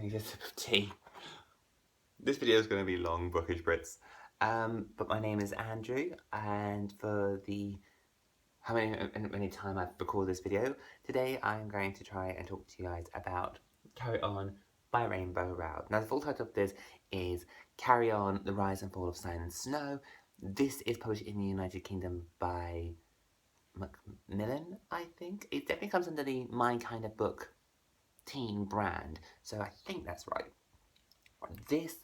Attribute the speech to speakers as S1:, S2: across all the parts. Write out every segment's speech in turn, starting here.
S1: need a sip of tea. This video is going to be long, Bookish Brits. But my name is Andrew, and for the how many time I've recorded this video, today I'm going to try and talk to you guys about Carry On by Rainbow Rowell. Now the full title of this is Carry On, The Rise and Fall of Silent Snow. This is published in the United Kingdom by Macmillan, I think. It definitely comes under the My Kind of Book teen brand, so I think that's right. This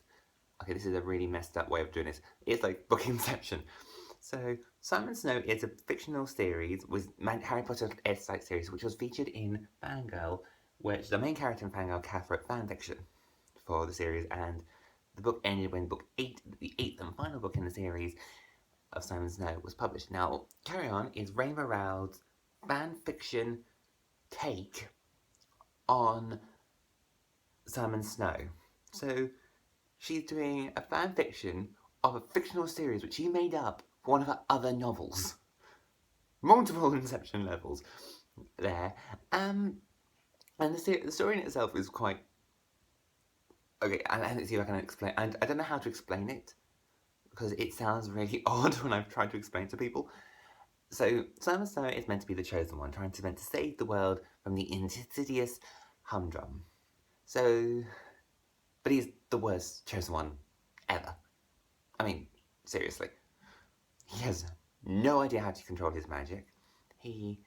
S1: is a really messed up way of doing this. It's like book Inception. So, Silent Snow is a fictional series with Harry Potter Edge-like series, which was featured in Fangirl, which the main character in Fangirl, Kath, wrote fanfiction for the series, and the book ended when book 8, the 8th and final book in the series of Silent Snow, was published. Now, Carry On is Rainbow Rowell's fanfiction take on Silent Snow. So, she's doing a fan fiction of a fictional series which she made up for one of her other novels. Multiple Inception levels there. And the story in itself is quite... Okay, let's see if I can explain. And I don't know how to explain it, because it sounds really odd when I've tried to explain it to people. So, Silent Snow is meant to be the chosen one, meant to save the world from the insidious humdrum. So... But he's the worst chosen one ever. I mean, seriously. He has no idea how to control his magic. He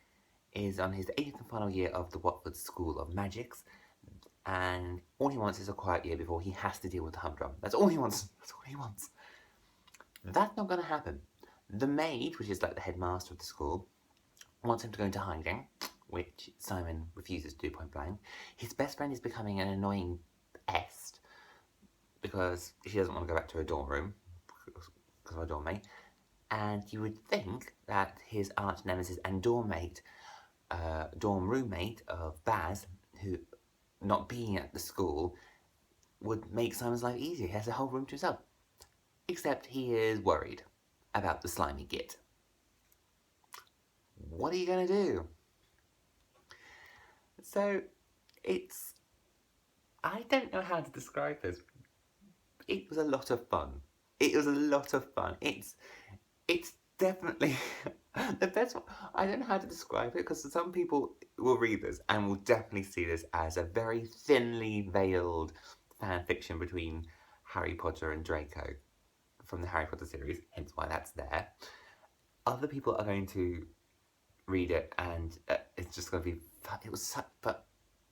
S1: is on his 8th and final year of the Watford School of Magics, and all he wants is a quiet year before he has to deal with the humdrum. That's all he wants. That's all he wants. That's not going to happen. The maid, which is like the headmaster of the school, wants him to go into hiding, which Simon refuses to do point blank. His best friend is becoming an annoying pest, because she doesn't want to go back to her dorm room, because of her dorm mate, and you would think that his arch nemesis and dorm roommate of Baz, who, not being at the school, would make Simon's life easier. He has a whole room to himself. Except he is worried about the slimy git. What are you going to do? So, I don't know how to describe this. It was a lot of fun. It was a lot of fun. It's definitely the best one. I don't know how to describe it, because some people will read this and will definitely see this as a very thinly veiled fan fiction between Harry Potter and Draco from the Harry Potter series, hence why that's there. Other people are going to read it and it's just going to be fun. But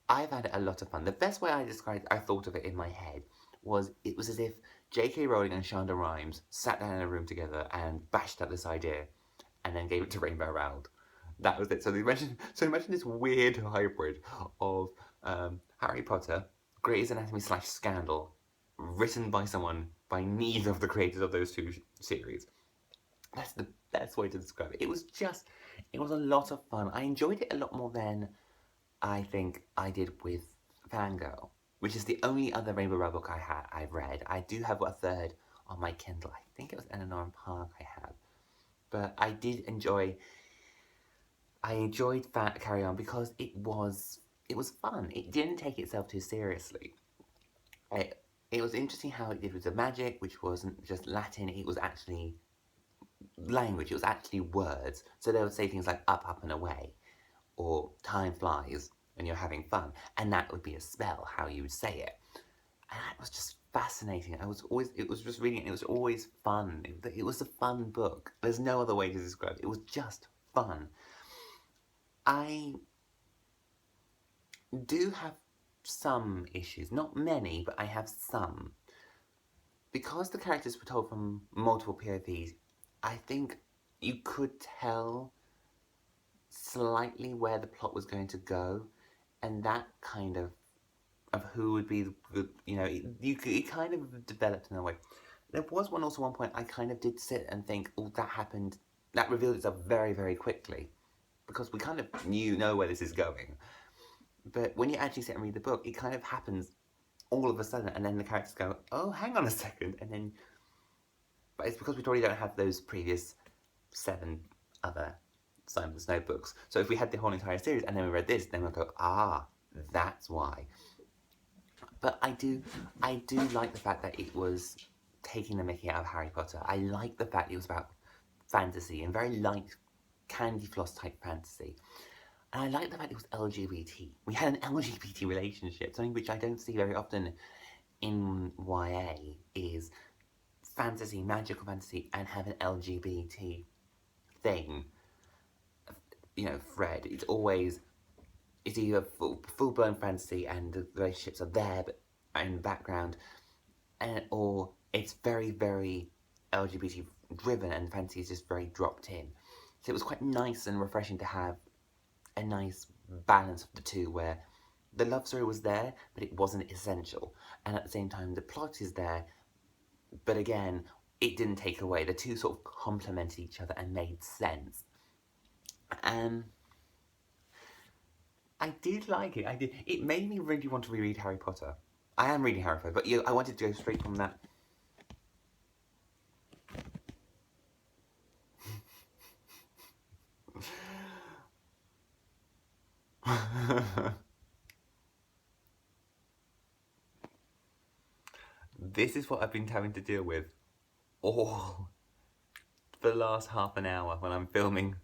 S1: I've had a lot of fun. The best way I thought of it in my head was, it was as if J.K. Rowling and Shonda Rhimes sat down in a room together and bashed out this idea and then gave it to Rainbow Rowell. That was it. So imagine this weird hybrid of Harry Potter, Grey's Anatomy / Scandal, written by neither of the creators of those two series. That's the best way to describe it. It was a lot of fun. I enjoyed it a lot more than I think I did with Fangirl, which is the only other Rainbow Rowell book I've read. I do have a third on my Kindle. I think it was Eleanor and Park I have. But I enjoyed Carry On because it was fun. It didn't take itself too seriously. It was interesting how it did with the magic, which wasn't just Latin, it was actually language, it was actually words. So they would say things like up, and away, or time flies when you're having fun, and that would be a spell, how you would say it. And that was just fascinating. It was just reading it, and it was always fun. It was a fun book. There's no other way to describe it. It was just fun. I do have some issues, not many, but I have some. Because the characters were told from multiple POVs, I think you could tell slightly where the plot was going to go, and that kind of who would be the, it kind of developed in a way. There was one point I kind of did sit and think, oh, that revealed itself very, very quickly, because we kind of know where this is going. But when you actually sit and read the book, it kind of happens all of a sudden, and then the characters go, oh, hang on a second, and then, but it's because we probably don't have those previous 7 other Simon Snow books. So if we had the whole entire series and then we read this, then we'll go, ah, that's why. But I do like the fact that it was taking the mickey out of Harry Potter. I like the fact it was about fantasy and very light candy floss type fantasy. And I like the fact it was LGBT. We had an LGBT relationship, something which I don't see very often in YA is fantasy, magical fantasy, and have an LGBT thing, thread. It's either full-blown fantasy and the relationships are there but in the background, or it's very, very LGBT driven and fantasy is just very dropped in. So it was quite nice and refreshing to have a nice balance of the two where the love story was there, but it wasn't essential. And at the same time, the plot is there, but again, it didn't take away. The two sort of complemented each other and made sense. I did like it. I did. It made me really want to reread Harry Potter. I am reading Harry Potter, but I wanted to go straight from that. This is what I've been having to deal with all for the last half an hour when I'm filming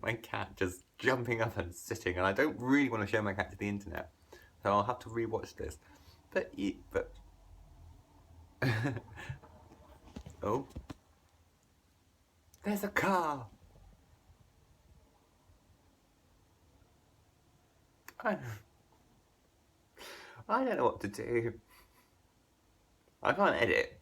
S1: my cat just jumping up and sitting, and I don't really want to show my cat to the internet, so I'll have to rewatch this. But oh, there's a car. I don't know what to do. I can't edit.